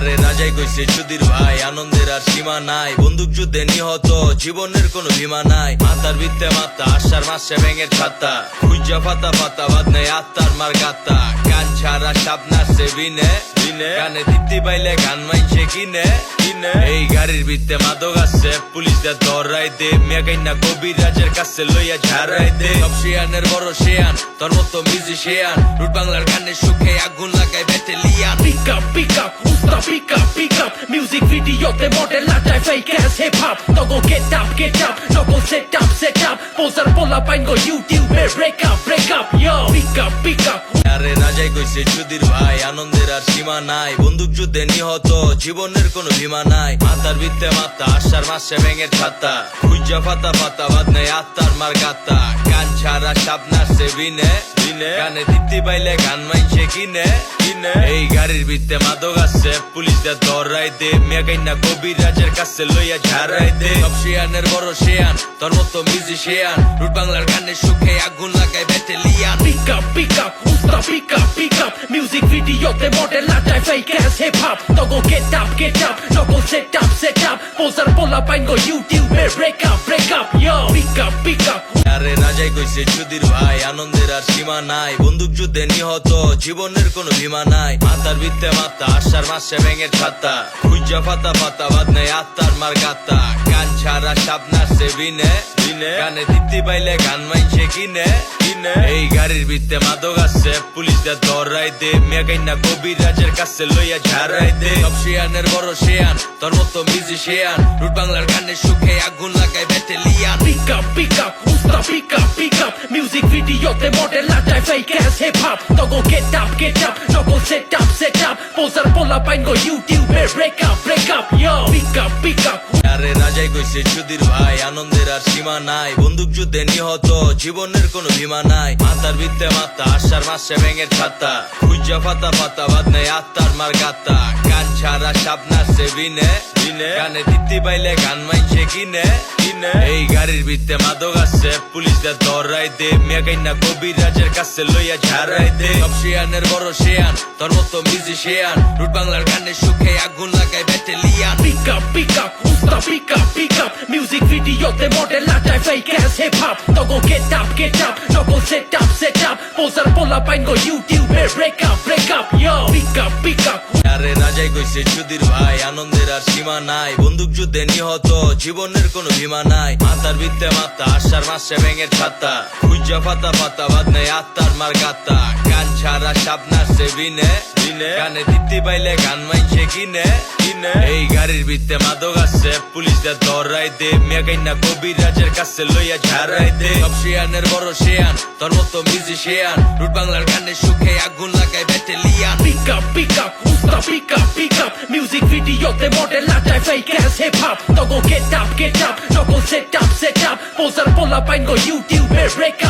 আরে রাজাই কইছে সুধীর ভাই আনন্দের আর সীমা নাই, বন্দুক যুদ্ধে নিহত জীবনের কোনো বীমা নাই। মাথার ভিত্তে মাথা আশার মাসে ব্যাঙের ছাতা, খুঁজা ফাতা ফাতা বাদ নেই আত্মার মার গাতা। গান ছাড়া সাপ নাচছে বিনে বিনে, গানে দিতে পাইলে গান মাইছে কিনে কিনে। এই গাড়ির ভিত্তে মাদক আছে পুলিশদের ধরাই দে, মেগাইনা কবিরাজের কাছে লইয়া ঝাড়াই দে। সব শিয়ানের বড় শিয়ান তোর মতো মিউজিশিয়ান, রুট বাংলার গানের সুখে আগুন লাগাই battalion. Pick up, usta pick up Music video te model lataj fake ass hip hop To go get up, no go set up Poser pola pain go YouTube break up Yo, pick up আরে রাজাই কইছে সুধীর ভাই আনন্দের আর সীমা নাই, বন্দুক যুদ্ধে নিহত জীবনের কোনো বীমা নাই। মাথার ভিত্তে মাথা আশার মাসে ব্যাঙের ছাতা, খুঁজা ফাতা ফাতা বাদ নেই আত্মার মার গাতা। গান ছাড়া সাপ নাচছে বিনে বিনে, গানে দিতে পাইলে গান মাইছে কিনে কিনে। এই গাড়ির ভিত্তে মাদক আছে পুলিশদের ধরাই দে, মেগাইনা কবিরাজের কাছে লইয়া ঝাড়াই দে। সব শিয়ানের বড় শিয়ান তোর মতো মিউজিশিয়ান, রুট বাংলার গানের সুখে আগুন লাগাই battalion. Pick up, usta pick up Music video te model lataj fake ass hip hop To go get up, no go set up Poser pola pain go YouTube break up Yo, pick up আরে রাজাই কইছে সুধীর ভাই আনন্দের আর সীমা নাই, বন্দুক যুদ্ধে নিহত জীবনের কোনো বীমা নাই। মাথার ভিত্তে মাথা আশার মাসে ব্যাঙের ছাতা, খুঁজা ফাতা ফাতা বাদ নেই আত্মার মার গাতা। গান ছাড়া সাপ নাচছে বিনে বিনে, গানে দিতে পাইলে গান মাইছে কিনে কিনে। এই গাড়ির ভিত্তে মাদক আছে পুলিশদের ধরাই দে, মেগাইনা কবিরাজের কাছে লইয়া ঝাড়াই দে। সব শিয়ানের বড় শিয়ান তোর মতো মিউজিশিয়ান, রুট বাংলার গানের সুখে আগুন লাগাই battalion. Pick up, usta pick up Music video te model lataj fake ass hip hop To go get up, no go set up Poser pola pain go YouTube break up Yo, pick up আরে রাজাই কইছে সুধীর ভাই আনন্দের আর সীমা নাই, বন্দুক যুদ্ধে নিহত জীবনের কোনো বীমা নাই। মাথার ভিত্তে মাথা আশার মাসে ব্যাঙের ছাতা, খুঁজা ফাতা ফাতা বাদ নেই আত্মার মার গাতা। গান ছাড়া সাপ নাচছে বিনে বিনে, গানে দিতে পাইলে গান মাইছে কিনে কিনে। এই গাড়ির ভিত্তে মাদক আছে পুলিশদের ধরাই দে, মেগাইনা কবিরাজের কাছে লইয়া ঝাড়াই দে। সব শিয়ানের বড় শিয়ান তোর মতো মিউজিশিয়ান, রুট বাংলার গানের সুখে আগুন লাগাই battalion. Pick up, usta pick up Music video te model lataj fake ass hip hop To go get up, no go set up Poser pola pain go YouTube break up Yo, pick up আরে রাজাই কইছে সুধীর ভাই আনন্দের আর সীমা নাই, বন্দুক যুদ্ধে নিহত জীবনের কোনো বীমা নাই। মাথার ভিত্তে মাথা আশার মাসে ব্যাঙের ছাতা, খুঁজা ফাতা ফাতা বাদ নেই আত্মার মার গাতা। গান ছাড়া সাপ নাচছে বিনে বিনে, গানে দিতে পাইলে গান মাইছে কিনে কিনে। এই গাড়ির ভিত্তে মাদক আছে পুলিশদের ধরাই দে, মেগাইনা কবিরাজের কাছে লইয়া ঝাড়াই দে। সব শিয়ানের বড় শিয়ান তোর মতো মিউজিশিয়ান, রুট বাংলার গানের সুখে আগুন লাগাই battalion. Pick up, usta pick up Music video te model lataj fake ass hip hop To go get up, no go set up Poser pola pain go YouTube break